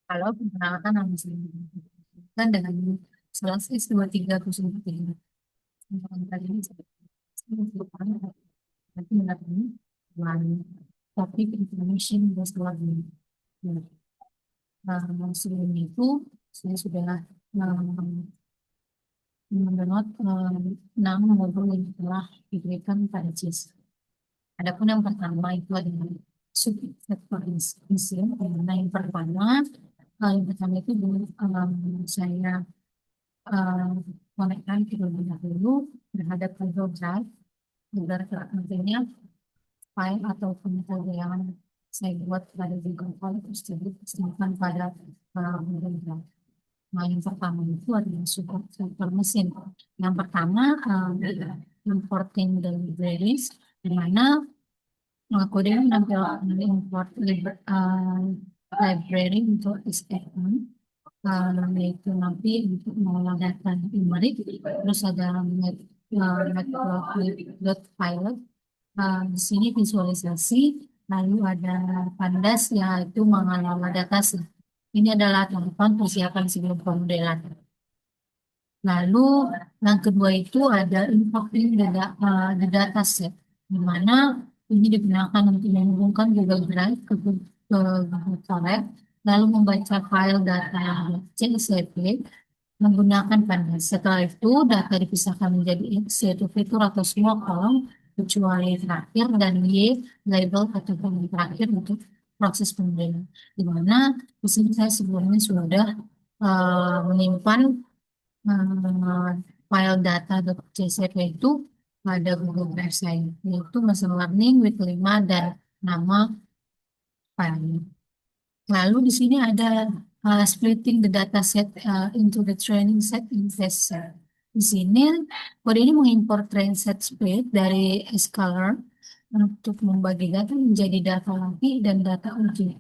Kalau perkenalkan nama saya kan dengan salah S2303. Kali ini saya merupakan nanti mendatangi one topik information based learning. Sebelum itu saya sudah mendownload 6 modul yang telah diberikan pada JIS. Adapun yang pertama itu adalah subsektor mesin, di mana yang pertama itu saya eh, konekkan terlebih dahulu terhadap Google Drive agar nantinya file ataupun folder yang saya buat pada Google File tersebut disimpan pada Google Drive. Nah, yang pertama itu adalah subsektor mesin. Yang pertama, importing the libraries, di mana kode yang menampilkan import library untuk SFM, yaitu nanti untuk mengolah data numeric, terus ada matplotlib.pilot. Di sini visualisasi, lalu ada pandas yaitu mengelola data set. Ini adalah tahapan persiapan sebelum pemodelan. Lalu yang kedua itu ada importing the data set, di mana ini digunakan untuk menghubungkan Google Drive ke Google Colab, lalu membaca file data CSV menggunakan Pandas. Setelah itu data dipisahkan menjadi X, yaitu fitur atau semua kolom, kecuali terakhir, dan Y, label atau kolom terakhir untuk proses pemodelan. Di mana di sini saya sebelumnya sudah menyimpan eh, file data.csv itu pada Google Drive saya, yaitu machine learning, week 5, dan nama filenya. Lalu di sini ada splitting the data set into the training set and test set. Di sini kode ini mengimpor train set split dari Scholar untuk membagi data menjadi data lagi dan data uji,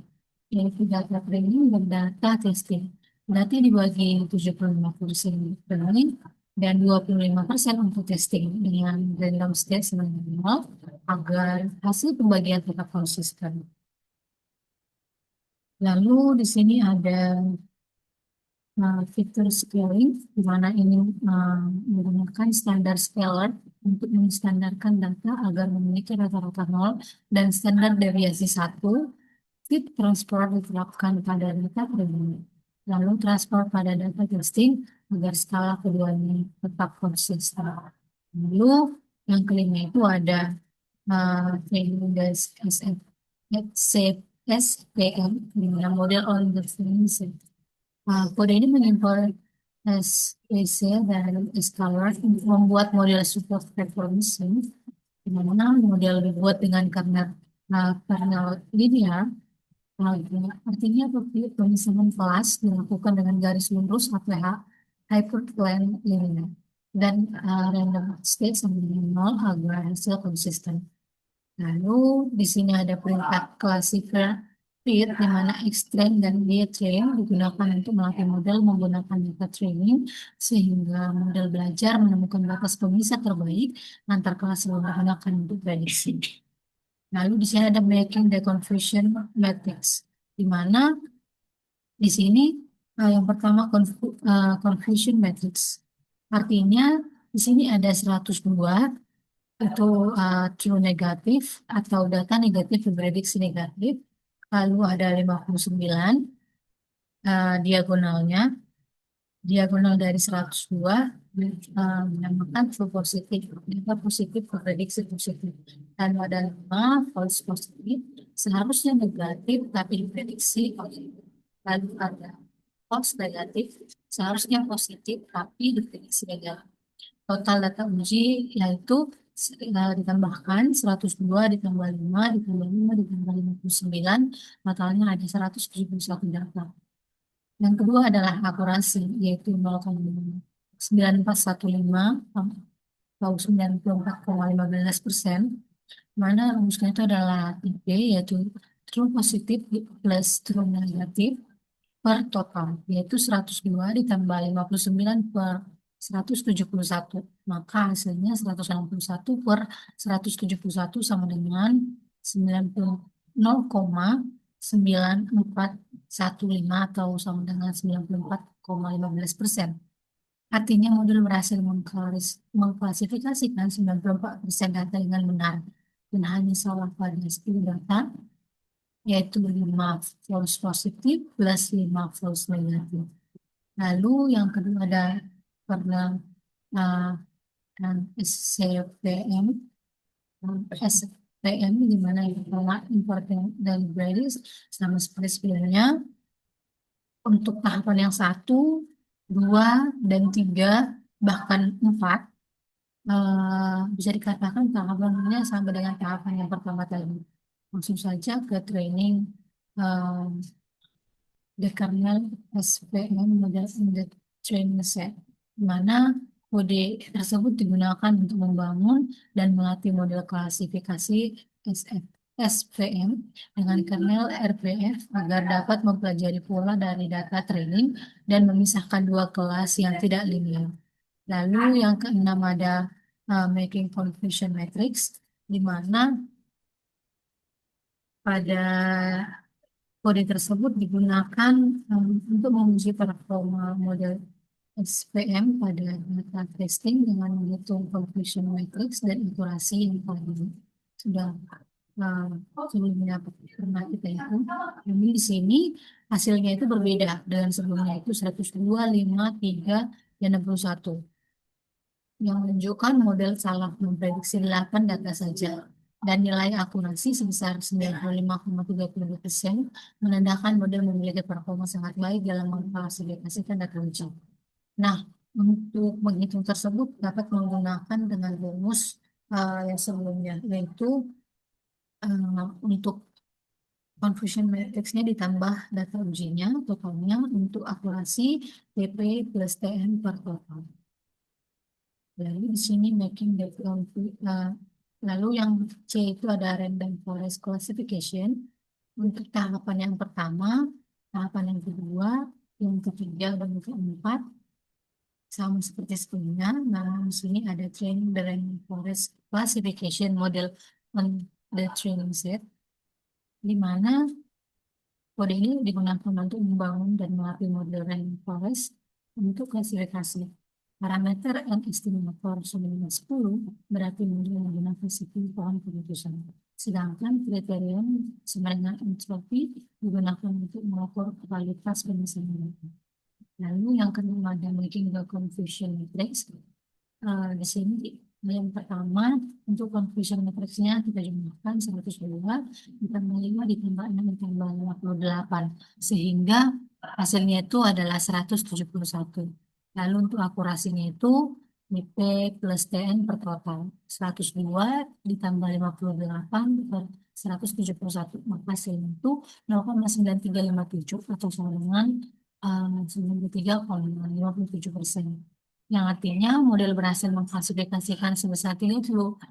yaitu data training dan data testing. Data dibagi 75% training dan 25% untuk testing dengan random state scenario agar hasil pembagian tetap konsisten. Lalu di sini ada fitur scaling, di mana ini menggunakan standar scalar untuk menstandarkan data agar memiliki rata-rata 0 dan standar deviasi 1. Fit transport diterapkan pada data training. Lalu transport pada data testing agar skala keduanya tetap konsisten. Lalu yang kelima itu ada training desk SPM, di mana model oriented training set. Kode ini mengimpor SPC dan Scholar untuk membuat model support performance, di mana model dibuat dengan kernel linear. Artinya pemisahan kelas dilakukan dengan garis lurus APH hyperplane linear dan random state sama dengan 0 agar hasil konsisten. Lalu di sini ada perintah classifier fit, di mana X-train dan Y-train digunakan untuk melatih model menggunakan data training sehingga model belajar menemukan batas pemisah terbaik antar kelas yang digunakan untuk prediksi. Lalu di sini ada making the confusion matrix, di mana di sini yang pertama confusion matrix. Artinya di sini ada 102 itu true negatif atau data negatif diprediksi negatif. Lalu ada 59 diagonalnya. Diagonal dari 102 dinamakan true positif. Data positif diprediksi positif. Lalu ada 5 false positif. Seharusnya negatif tapi diprediksi positif. Lalu ada false negatif. Seharusnya positif tapi diprediksi negatif. Total data uji yaitu ditambahkan 102 ditambah 5 ditambah 5 ditambah 59, totalnya ada 171 data. Yang kedua adalah akurasi, yaitu 0,9415 atau 94,15%, mana rumusnya itu adalah TP, yaitu true positif plus true negatif per total, yaitu 102 ditambah 59 per 171. Maka hasilnya 161 per 171 sama dengan 90,94 15 atau sama dengan 94,15%. Artinya modul berhasil mengklasifikasikan 94% data dengan benar dan hanya salah pada 10 data, yaitu 5 false positif plus 5 false negatif. Lalu yang kedua ada karena uh, SCPM, SPM di mana yang pertama important dan libraries sama seperti sebelumnya. Untuk tahapan yang 1, 2, dan 3, bahkan 4, bisa dikatakan tahapannya sama dengan tahapan yang pertama tadi. Langsung saja ke training the kernel SPM model in the training set, di mana kode tersebut digunakan untuk membangun dan melatih model klasifikasi SPM dengan kernel RPF agar dapat mempelajari pola dari data training dan memisahkan dua kelas yang tidak linear. Lalu yang keenam ada making confusion matrix, di mana pada kode tersebut digunakan untuk menguji performa model SPM pada data testing dengan menghitung confusion matrix dan akurasi yang tadi sudah sebelumnya pernah kita hitung. Namun di sini hasilnya itu berbeda dengan sebelumnya, itu 102, 5, 3, dan 61. Yang menunjukkan model salah memprediksi 8 data saja. Dan nilai akurasi sebesar 95,32%, menandakan model memiliki performa sangat baik dalam mengklasifikasikan data uji. Nah, untuk menghitung tersebut dapat menggunakan dengan rumus yang sebelumnya, yaitu untuk confusion matrix-nya ditambah data ujinya, totalnya untuk akurasi TP plus TN per total. Lalu di sini making the lalu yang C itu ada random forest classification untuk tahapan yang pertama, tahapan yang kedua, yang ketiga, dan yang keempat sama seperti sebelumnya. Nah, di sini ada training the random forest classification model on the training set, di mana kode ini digunakan untuk membangun dan melatih model random forest untuk klasifikasi. Parameter N estimator sama dengan 10 berarti model menggunakan siklus pohon keputusan. Sedangkan kriterion sama dengan entropi digunakan untuk mengukur kualitas penyelesaian data. Lalu yang kedua ada making the confusion matrix. Di sini yang pertama untuk confusion matrixnya kita jumlahkan 102 ditambah 5 ditambah 6 ditambah 58 sehingga hasilnya itu adalah 171. Lalu untuk akurasinya itu IP plus TN per total 102 ditambah 58 per 171, maka hasilnya itu 0,9357 atau sama dengan 93,57%. Yang artinya model berhasil mengklasifikasikan sebesar 93%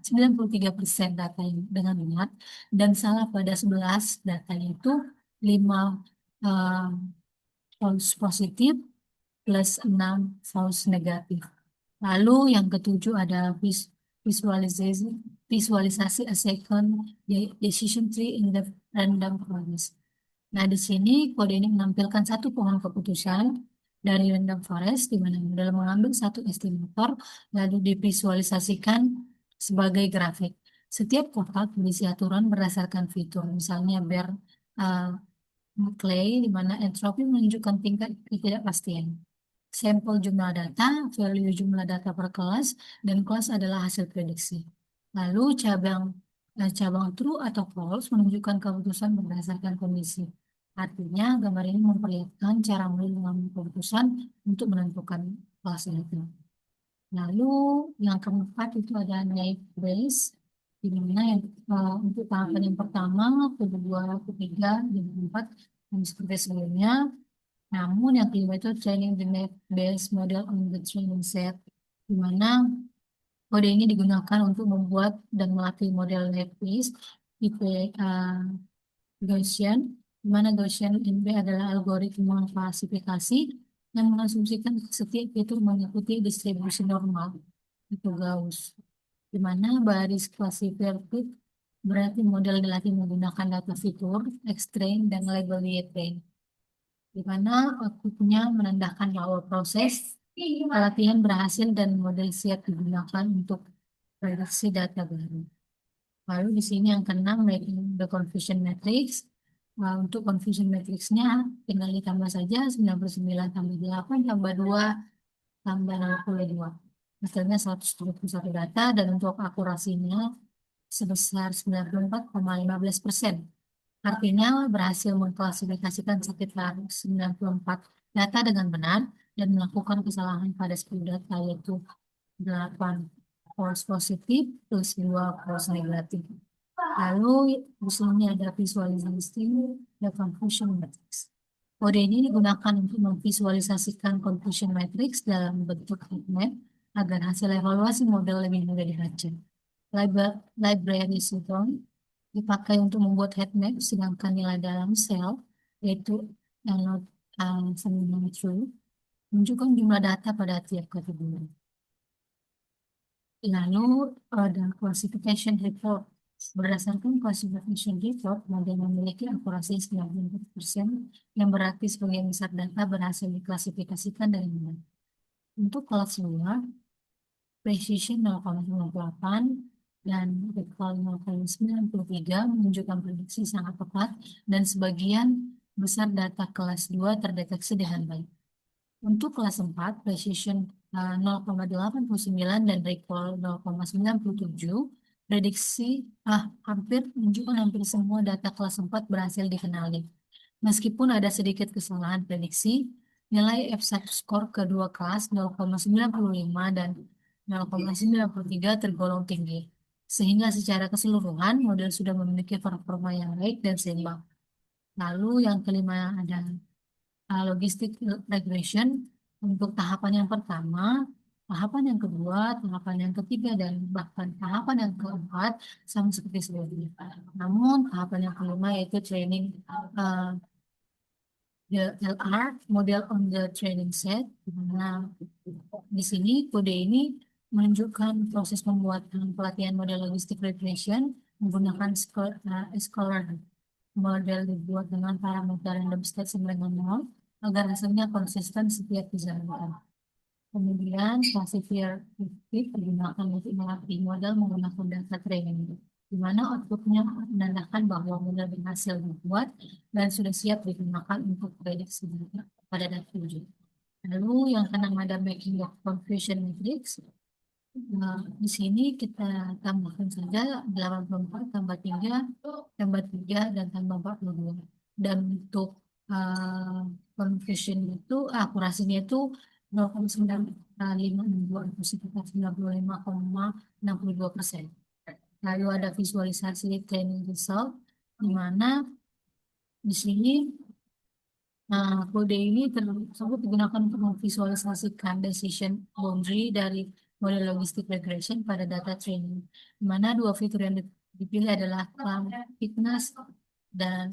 data yang dengan benar dan salah pada 11 data itu 5 false positif plus 6 false negatif. Lalu yang ketujuh ada visualisasi a second decision tree in the random forest. Nah, di sini kode ini menampilkan satu pohon keputusan dari random forest, di mana model mengambil satu estimator, lalu divisualisasikan sebagai grafik. Setiap kotak berisi aturan berdasarkan fitur, misalnya Bear Clay, di mana entropi menunjukkan tingkat ketidakpastian. Sampel jumlah data, value jumlah data per kelas, dan kelas adalah hasil prediksi. Lalu cabang true atau false menunjukkan keputusan berdasarkan kondisi. Artinya gambar ini memperlihatkan cara mengambil keputusan untuk menentukan kelas itu. Lalu yang keempat itu ada naive Bayes, di mana yang untuk tahapan yang pertama, kedua, ketiga, dan keempat yang seperti sebelumnya. Namun yang kelima itu training the based model on the training set, di mana kode ini digunakan untuk membuat dan melatih model net-based tipe Gaussian, di mana Gaussian NB adalah algoritma klasifikasi yang mengasumsikan setiap fitur mengikuti distribusi normal atau Gauss, di mana baris klasifikatif berarti model dilatih menggunakan data fitur, X-train, dan label Y-train. di mana outputnya menandakan bahwa proses pelatihan berhasil dan model siap digunakan untuk prediksi data baru. Lalu di sini yang keenam, making the confusion matrix. Untuk confusion matrixnya tinggal ditambah saja 99 tambah 8 tambah 2 tambah 62. Hasilnya 171 data dan untuk akurasinya sebesar 94,15%. Artinya berhasil mengklasifikasikan sekitar 94 data dengan benar dan melakukan kesalahan pada 10 data, yaitu 8 false positif plus 2 false negatif. Lalu di sini ada visualisasi the confusion matrix. Kode ini digunakan untuk memvisualisasikan confusion matrix dalam bentuk heat map agar hasil evaluasi model lebih mudah dibaca. Library Python dipakai untuk membuat heat map, sedangkan nilai dalam sel, yaitu not true, menunjukkan jumlah data pada tiap kategori. Lalu ada classification report. Berdasarkan classification report, model memiliki akurasi 94%, yang berarti sebagian besar data berhasil diklasifikasikan dengan benar. Untuk kelas 2, precision 0,98 dan recall 0,93 menunjukkan prediksi sangat tepat dan sebagian besar data kelas 2 terdeteksi dengan baik. Untuk kelas 4, precision 0,89 dan recall 0,97 prediksi menunjukkan hampir semua data kelas 4 berhasil dikenali. Meskipun ada sedikit kesalahan prediksi, nilai F1 score kedua kelas 0,95 dan 0,93 tergolong tinggi, sehingga secara keseluruhan model sudah memiliki performa yang baik dan seimbang. Lalu yang kelima ada logistic regression. Untuk tahapan yang pertama, tahapan yang kedua, tahapan yang ketiga, dan bahkan tahapan yang keempat sama seperti sebelumnya. Namun tahapan yang kelima yaitu training the LR, model on the training set. Nah, di sini kode ini menunjukkan proses pembuatan pelatihan model logistic regression menggunakan Scholar. Model dibuat dengan parameter random state sama dengan 0 agar hasilnya konsisten setiap dijalankan. Kemudian classifier fiktif digunakan untuk melatih model menggunakan data training, di mana outputnya menandakan bahwa model berhasil dibuat dan sudah siap digunakan untuk prediksi pada data uji. Lalu yang keenam ada making the confusion matrix. Nah, di sini kita tambahkan saja 84 tambah 3 tambah 3 dan tambah 42. Dan untuk confusion itu akurasinya itu 0,9562 atau sekitar 95,62%. Lalu ada visualisasi training result, di mana di sini kode ini tersebut digunakan untuk memvisualisasikan decision boundary dari model logistic regression pada data training, di mana dua fitur yang dipilih adalah fitness dan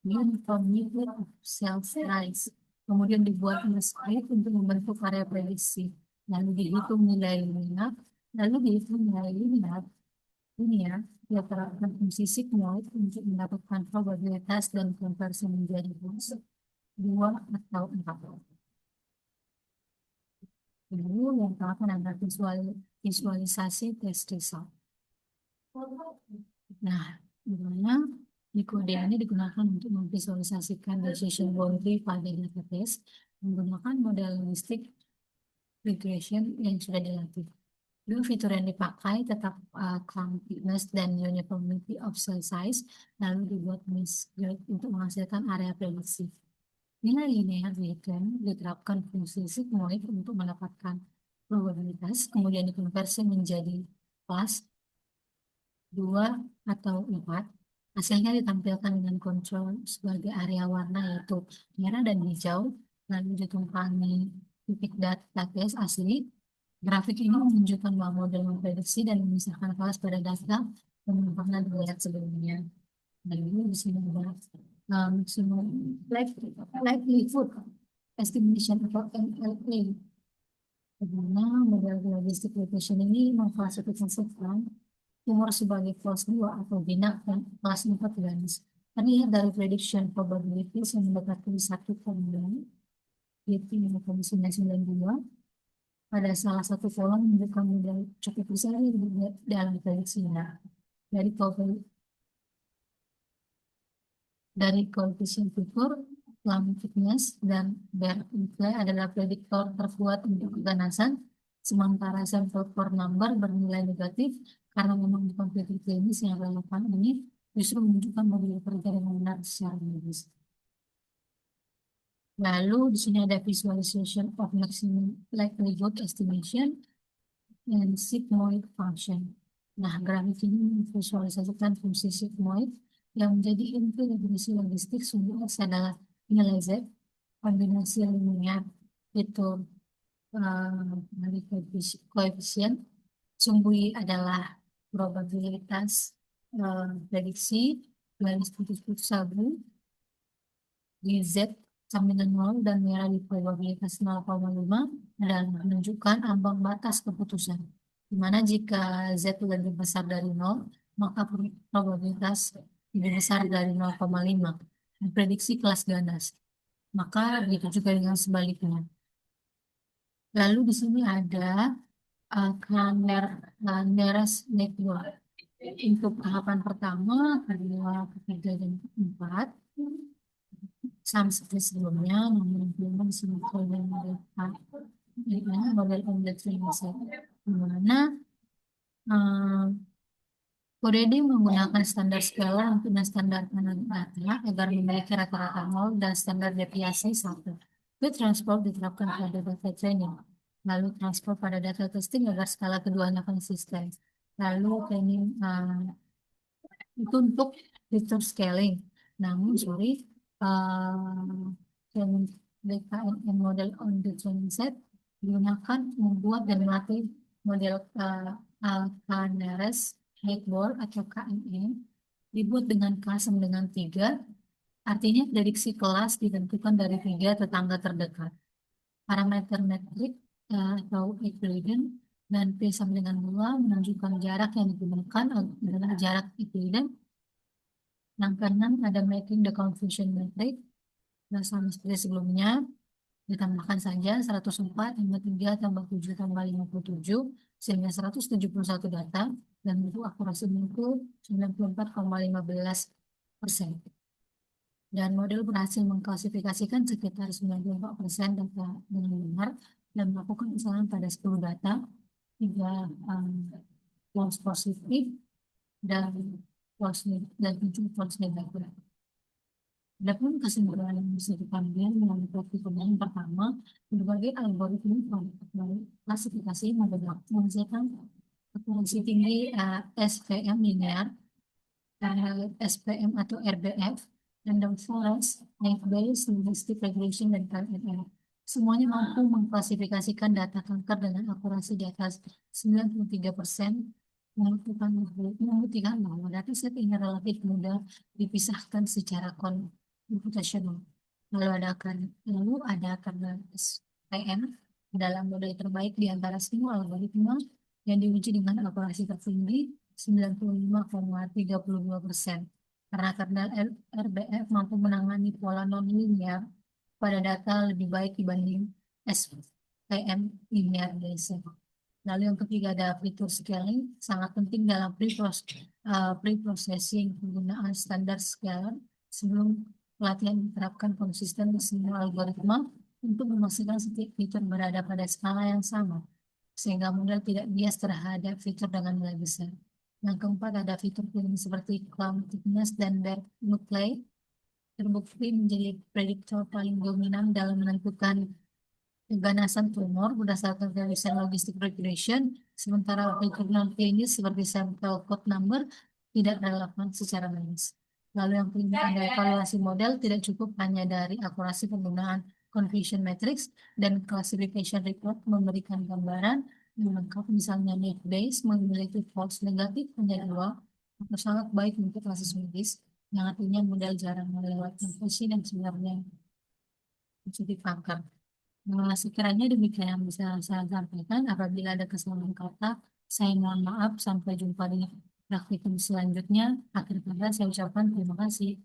uniformity of cell size. Kemudian dibuat script untuk membentuk area prediksi, lalu dihitung nilai linear, ini ya, dia terapkan fungsi sigmoid untuk mendapatkan probabilitas dan konversi menjadi fungsi 2 atau 4. Lalu yang terakhir ada visualisasi test result. Nah, dimana di kode ini digunakan untuk memvisualisasikan decision boundary pada data test menggunakan model logistic regression yang sudah dilatih. Dua fitur yang dipakai tetap completeness dan uniformity of cell size, lalu dibuat misguide untuk menghasilkan area prediksi. Nilai linear return diterapkan fungsi sigmoid untuk mendapatkan probabilitas, kemudian dikonversi menjadi plus 2 atau 4. Hasilnya ditampilkan dengan kontrol sebagai area warna yaitu merah dan hijau, lalu ditumpangi titik data case asli. Grafik ini menunjukkan bahwa model memprediksi dan memisahkan kelas pada data yang pernah dilihat sebelumnya. Lalu di sini ada maximum likelihood estimation atau MLA. Karena model logistic regression ini mengklasifikasikan tumor sebagai kelas 2 atau bina dan kelas 4 garis. Terlihat dari prediction probabilities yang mendekati 1,9, yaitu 0,992. Pada salah satu kolom menunjukkan modal cukup besar dalam prediksinya. Dari koefisien fitur, plum thickness, dan Bear incline adalah prediktor terkuat untuk keganasan, sementara sample core number bernilai negatif karena memang bukan prediksi klinis yang relevan ini justru menunjukkan model kerja yang benar secara medis. Lalu di sini ada visualization of maximum likelihood estimation and sigmoid function. Nah, grafik ini memvisualisasikan fungsi sigmoid yang menjadi inti definisi logistik sumber X adalah nilai Z, kombinasi linear fitur dari koefisien, sumbu Y adalah probabilitas prediksi, garis putus-putus sabu, di Z sampai dengan 0 dan merah di probabilitas 0,5 dan menunjukkan ambang batas keputusan. Di mana jika Z lebih besar dari 0, maka probabilitas lebih besar dari 0,5. Prediksi kelas ganas. Maka begitu juga dengan sebaliknya. Lalu di sini ada Nearest Network. Untuk tahapan pertama, kedua, ketiga, dan keempat, sama seperti sebelumnya, namun belum sinkron dan model omelet set, di mana Kodedi menggunakan standar skala untuk menstandarkan data agar memiliki rata-rata 0 dan standar deviasi 1. Itu transport diterapkan pada data training, lalu transport pada data testing agar skala keduanya konsisten. Lalu training itu untuk fitur scaling. Namun, training DKNN model on the training set digunakan membuat dan melatih model K-nearest network atau KNN dibuat dengan K sama dengan 3. Artinya prediksi kelas ditentukan dari 3 tetangga terdekat. Parameter metrik atau Euclidean dan P sama dengan 2 menunjukkan jarak yang digunakan adalah jarak Euclidean. Yang keenam ada making the confusion metric. Nah, sama seperti sebelumnya, ditambahkan saja 104 tambah 3 tambah 7 tambah 57 sehingga 171 data dan itu akurasi itu 94,15%. Dan model berhasil mengklasifikasikan sekitar 94% data dengan benar dan melakukan kesalahan pada 10 data, 3 false positif dan 7 false negatif. Adapun kesimpulan yang bisa diambil melalui praktikum yang pertama, berbagai algoritma klasifikasi menghasilkan akurasi tinggi SPM linear, SPM atau RBF, Random Forest, Naive-Bayes, Logistic Regression, dan KNN. Semuanya mampu mengklasifikasikan data kanker dengan akurasi di atas 93%, membuktikan bahwa dataset ini relatif mudah dipisahkan secara computational. Lalu ada karena SPM dalam model terbaik di antara semua algoritma yang diuji dengan akurasi tertinggi 95,32%. Karena kardinal RBF mampu menangani pola non-linear pada data lebih baik dibanding SPM linear biasa. Lalu yang ketiga ada fitur scaling, sangat penting dalam pre-processing penggunaan standar scaler sebelum pelatihan diterapkan konsisten di semua algoritma untuk memastikan setiap fitur berada pada skala yang sama, sehingga model tidak bias terhadap fitur dengan nilai besar. Yang keempat ada fitur cleaning seperti plum thickness dan Bear nuclei terbukti menjadi prediktor paling dominan dalam menentukan keganasan tumor berdasarkan revision logistic regression, sementara fitur non-klinis seperti sample code number tidak relevan secara medis. Lalu yang kelima ada evaluasi model tidak cukup hanya dari akurasi penggunaan confusion matrix dan classification report memberikan gambaran yang lengkap, misalnya Naive-Bayes memiliki false negatif hanya 2 atau sangat baik untuk kasus medis, yang artinya model jarang melewatkan konfusi dan sebenarnya positif kanker. Nah, sekiranya demikian yang bisa saya sampaikan. Apabila ada kesalahan kata, saya mohon maaf. Sampai jumpa di praktikum selanjutnya. Akhir kata saya ucapkan terima kasih.